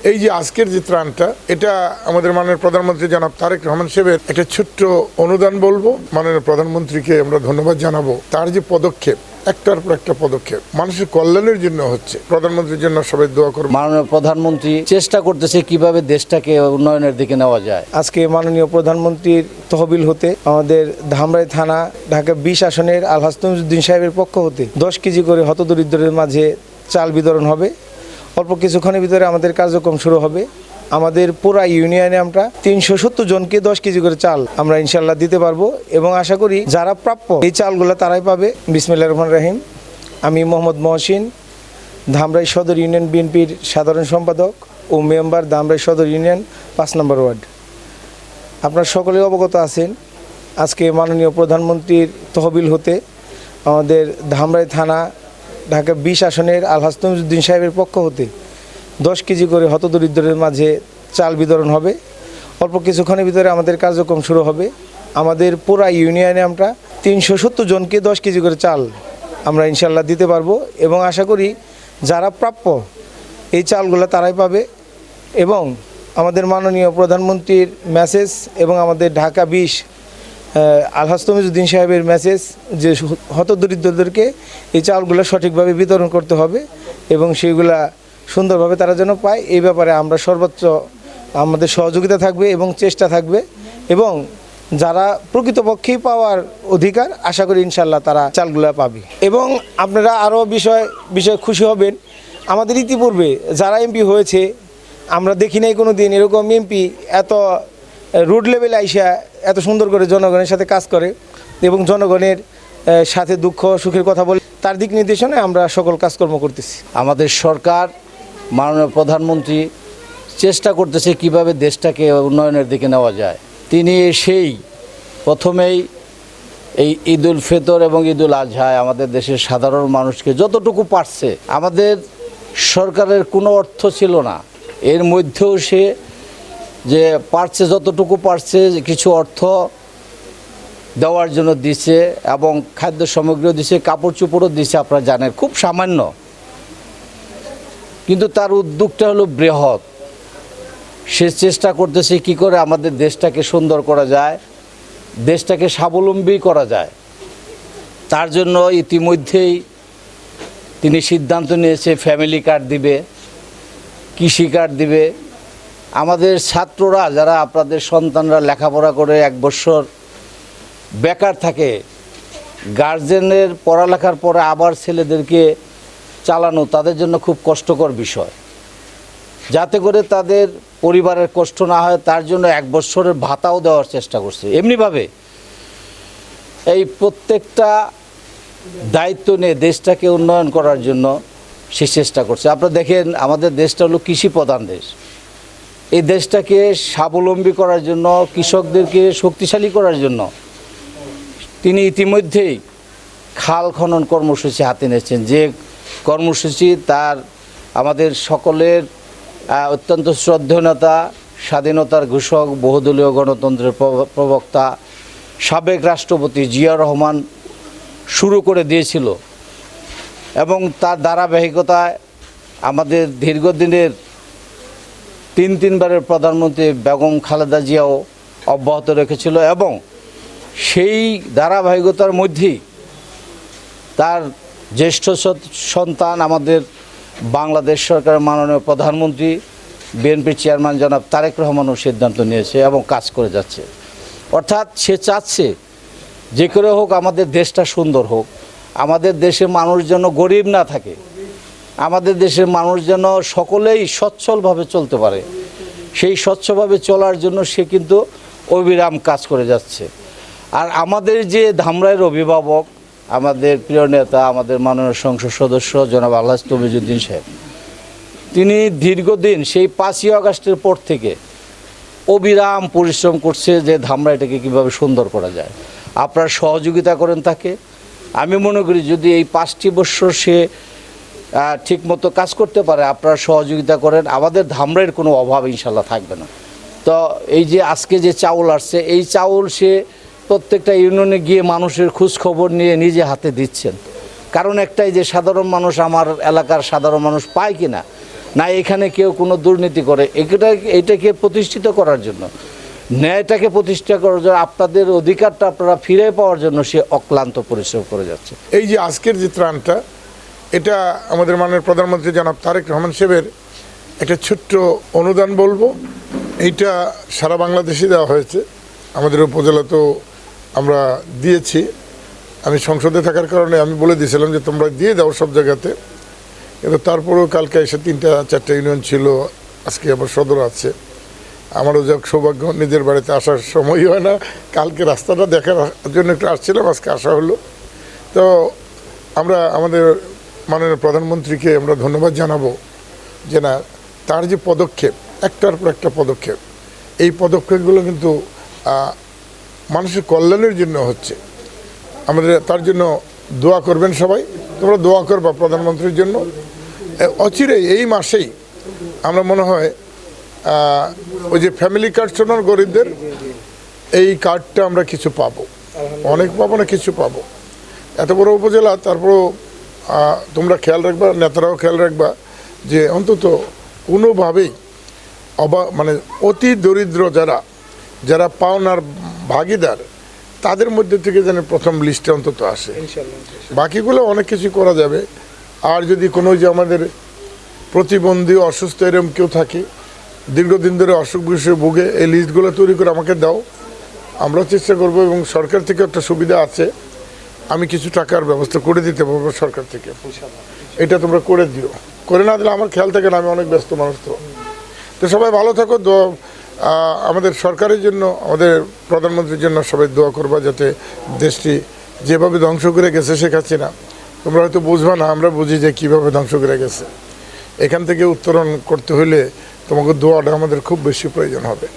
এই যে আজকের যে ত্রাণটা, এটা আমাদের মাননীয় প্রধানমন্ত্রী জনাব তারেক রহমান সাহেবের একটা ছোট্ট অনুদান বলবো। মাননীয় প্রধানমন্ত্রীকে আমরা ধন্যবাদ জানাবো। তার যে পদক্ষেপ, একটার পর একটা পদক্ষেপ মানুষের কল্যাণের জন্য হচ্ছে। প্রধানমন্ত্রীর জন্য সবাই দোয়া করব। মাননীয় প্রধানমন্ত্রী চেষ্টা করতেছে কিভাবে দেশটাকে উন্নয়নের দিকে নেওয়া যায়। আজকে মাননীয় প্রধানমন্ত্রীর তহবিল হতে আমাদের ধামরাই থানা ঢাকা 20 আসনের আলহাজ তমিজউদ্দিন সাহেবের পক্ষ হতে 10 কেজি করে হতদরিদ্রের মাঝে চাল বিতরণ হবে। অল্প কিছুক্ষণের ভিতরে আমাদের কার্যক্রম শুরু হবে। আমাদের পুরা ইউনিয়নে আমরা 370 জনকে 10 কেজি করে চাল আমরা ইনশাল্লাহ দিতে পারবো এবং আশা করি যারা প্রাপ্য এই চালগুলো তারাই পাবে। বিসমিল্লাহির রহমানির রহিম। আমি মোহাম্মদ মহসিন, ধামরাই সদর ইউনিয়ন বিএনপির সাধারণ সম্পাদক ও মেম্বার, ধামরাই সদর ইউনিয়ন 5 নম্বর ওয়ার্ড। আপনারা সকলে অবগত আছেন, আজকে মাননীয় প্রধানমন্ত্রীর তহবিল হতে আমাদের ধামরাই থানা ঢাকা 20 আসনের আলহাজ তমিজউদ্দিন সাহেবের পক্ষ হতে 10 কেজি করে হতদরিদ্রের মাঝে চাল বিতরণ হবে। অল্প কিছুক্ষণের ভিতরে আমাদের কার্যক্রম শুরু হবে। আমাদের পুরা ইউনিয়নে আমরা 370 জনকে 10 কেজি করে চাল আমরা ইনশাল্লাহ দিতে পারবো এবং আশা করি যারা প্রাপ্য এই চালগুলো তারাই পাবে। এবং আমাদের মাননীয় প্রধানমন্ত্রীর মেসেজ এবং আমাদের ঢাকা 20 আলহাজ তমিজউদ্দিন সাহেবের মেসেজ যে হতদরিদ্রদেরকে এই চালগুলো সঠিকভাবে বিতরণ করতে হবে এবং সেইগুলা সুন্দরভাবে তারা যেন পায়, এই ব্যাপারে আমরা সর্বোচ্চ আমাদের সহযোগিতা থাকবে এবং চেষ্টা থাকবে। এবং যারা প্রকৃতপক্ষেই পাওয়ার অধিকার, আশা করি ইনশাল্লাহ তারা চালগুলো পাবে। এবং আপনারা আরও বিষয় খুশি হবেন, আমাদের ইতিপূর্বে যারা এমপি হয়েছে আমরা দেখি নাই কোনো দিন এরকম এমপি এত রোড লেভেলে আইসা এত সুন্দর করে জনগণের সাথে কাজ করে এবং জনগণের সাথে দুঃখ সুখের কথা বলে তার দিক নির্দেশনায় আমরা সকল কাজকর্ম করতেছি। আমাদের সরকার, মাননীয় প্রধানমন্ত্রী চেষ্টা করতেছে কিভাবে দেশটাকে উন্নয়নের দিকে নেওয়া যায়। তিনি সেই প্রথমেই এই ঈদুল ফিতর এবং ঈদুল আজহায় আমাদের দেশের সাধারণ মানুষকে যতটুকু পারছে, আমাদের সরকারের কোনো অর্থ ছিল না, এর মধ্যেও সে যে পারছে যতটুকু পারছে কিছু অর্থ দেওয়ার জন্য দিছে এবং খাদ্য সামগ্রীও দিছে, কাপড় চোপড়ও দিছে। আপনারা জানেন খুব সামান্য, কিন্তু তার উদ্যোগটা হলো বৃহৎ। সে চেষ্টা করতেছে কি করে আমাদের দেশটাকে সুন্দর করা যায়, দেশটাকে স্বাবলম্বী করা যায়। তার জন্য ইতিমধ্যেই তিনি সিদ্ধান্ত নিয়েছে ফ্যামিলি কার্ড দিবে, কৃষি কার্ড দিবে। আমাদের ছাত্ররা যারা, আপনাদের সন্তানরা লেখাপড়া করে 1 বছর বেকার থাকে, গার্জেনের পড়ালেখার পরে আবার ছেলেদেরকে চালানো তাদের জন্য খুব কষ্টকর বিষয়। যাতে করে তাদের পরিবারের কষ্ট না হয় তার জন্য 1 বছরের ভাতাও দেওয়ার চেষ্টা করছে। এমনিভাবে এই প্রত্যেকটা দায়িত্ব নিয়ে দেশটাকে উন্নয়ন করার জন্য সে চেষ্টা করছে। আপনারা দেখেন আমাদের দেশটা হলো কৃষি প্রধান দেশ। এই দেশটাকে স্বাবলম্বী করার জন্য, কৃষকদেরকে শক্তিশালী করার জন্য তিনি ইতিমধ্যেই খাল খনন কর্মসূচি হাতে নিয়েছেন। যে কর্মসূচি তার আমাদের সকলের অত্যন্ত শ্রদ্ধেয় নেতা, স্বাধীনতার ঘোষক, বহুদলীয় গণতন্ত্রের প্রবক্তা, সাবেক রাষ্ট্রপতি জিয়াউর রহমান শুরু করে দিয়েছিল এবং তার ধারাবাহিকতায় আমাদের দীর্ঘদিনের 3বারের প্রধানমন্ত্রী বেগম খালেদা জিয়াও অব্যাহত রেখেছিল এবং সেই ধারাবাহিকতার মধ্যেই তার জ্যেষ্ঠ সন্তান আমাদের বাংলাদেশ সরকারের মাননীয় প্রধানমন্ত্রী, বিএনপির চেয়ারম্যান জনাব তারেক রহমানও সিদ্ধান্ত নিয়েছে এবং কাজ করে যাচ্ছে। অর্থাৎ সে চাচ্ছে যে করে হোক আমাদের দেশটা সুন্দর হোক, আমাদের দেশের মানুষ যেন গরিব না থাকে, আমাদের দেশের মানুষ যেন সকলেই সচ্ছলভাবে চলতে পারে। সেই স্বচ্ছভাবে চলার জন্য সে কিন্তু অবিরাম কাজ করে যাচ্ছে। আর আমাদের যে ধামরাইয়ের অভিভাবক, আমাদের প্রিয় নেতা, আমাদের মাননীয় সংসদ সদস্য জনাব আলহাজ তমিজউদ্দিন সাহেব, তিনি দীর্ঘদিন সেই 5ই আগস্টের পর থেকে অবিরাম পরিশ্রম করছে যে ধামরাইটাকে কীভাবে সুন্দর করা যায়। আপনারা সহযোগিতা করেন তাকে। আমি মনে করি যদি এই 5টি বছর সে ঠিকমতো কাজ করতে পারে, আপনারা সহযোগিতা করেন, আমাদের ধামরাইয়ের কোনো অভাব ইনশাল্লাহ থাকবে না। তো এই যে আজকে যে চাউল আসছে, এই চাউল সে প্রত্যেকটা ইউনিয়নে গিয়ে মানুষের খোঁজ খবর নিয়ে নিজে হাতে দিচ্ছেন। কারণ একটাই যে সাধারণ মানুষ, আমার এলাকার সাধারণ মানুষ পায় কি না। না এখানে কেউ কোনো দুর্নীতি করে, এটাকে প্রতিষ্ঠিত করার জন্য, ন্যায়টাকে প্রতিষ্ঠা করার জন্য, আপনাদের অধিকারটা আপনারা ফিরে পাওয়ার জন্য সে অক্লান্ত পরিশ্রম করে যাচ্ছে। এই যে আজকের যে ত্রাণটা, এটা আমাদের মাননীয় প্রধানমন্ত্রী জনাব তারেক রহমান সাহেবের একটা ছোট্ট অনুদান বলবো। এইটা সারা বাংলাদেশে দেওয়া হয়েছে, আমাদের উপজেলা তো আমরা দিয়েছি। আমি সংসদে থাকার কারণে আমি বলে দিয়েছিলাম যে তোমরা দিয়ে দাও সব জায়গাতে, কিন্তু তারপরেও কালকে এসে 3-4টা ইউনিয়ন ছিল, আজকে আবার সদর আছে। আমারও যাক সৌভাগ্য, নিজের বাড়িতে আসার সময় হয় না, কালকে রাস্তাটা দেখার জন্য একটু আসছিলাম, আজকে আসা হলো। তো আমরা আমাদের মাননীয় প্রধানমন্ত্রীকে আমরা ধন্যবাদ জানাবো যে না, তার যে পদক্ষেপ, একটার পর একটা পদক্ষেপ, এই পদক্ষেপগুলো কিন্তু মানুষের কল্যাণের জন্য হচ্ছে। আমাদের তার জন্য দোয়া করবেন সবাই, তোমরা দোয়া করবা প্রধানমন্ত্রীর জন্য। অচিরেই এই মাসেই আমরা মনে হয় ওই যে ফ্যামিলি কার্ড শোনার গরিবদের এই কার্ডটা আমরা কিছু পাবো, অনেক পাবো না কিছু পাবো। এত বড় উপজেলা, তারপরও তোমরা খেয়াল রাখবা, নেতারাও খেয়াল রাখবা যে অন্তত কোনোভাবেই মানে অতি দরিদ্র যারা পাওনার ভাগিদার, তাদের মধ্যে থেকে যেন প্রথম লিস্টে অন্তত আসে। বাকিগুলো অনেক কিছু করা যাবে। আর যদি কোনো যে আমাদের প্রতিবন্ধী, অসুস্থ এরকম কেউ থাকে, দীর্ঘদিন ধরে অসুখ বিসুখে ভুগে, এই লিস্টগুলো তৈরি করে আমাকে দাও, আমরাও চেষ্টা করবো। এবং সরকার থেকে একটা সুবিধা আছে, আমি কিছু টাকার ব্যবস্থা করে দিতে পারবো সরকার থেকে, এটা তোমরা করে দিও। করে না দিলে আমার খেয়াল থাকে না, আমি অনেক ব্যস্ত মানুষ। তো সবাই ভালো থাকো, আমাদের সরকারের জন্য, আমাদের প্রধানমন্ত্রীর জন্য সবাই দোয়া করবা, যাতে দেশটি যেভাবে ধ্বংস করে গেছে শেখ হাসিনা, তোমরা হয়তো বুঝবা না, আমরা বুঝি যে কীভাবে ধ্বংস করে গেছে। এখান থেকে উত্তরণ করতে হলে তোমাকে দোয়াটা আমাদের খুব বেশি প্রয়োজন হবে।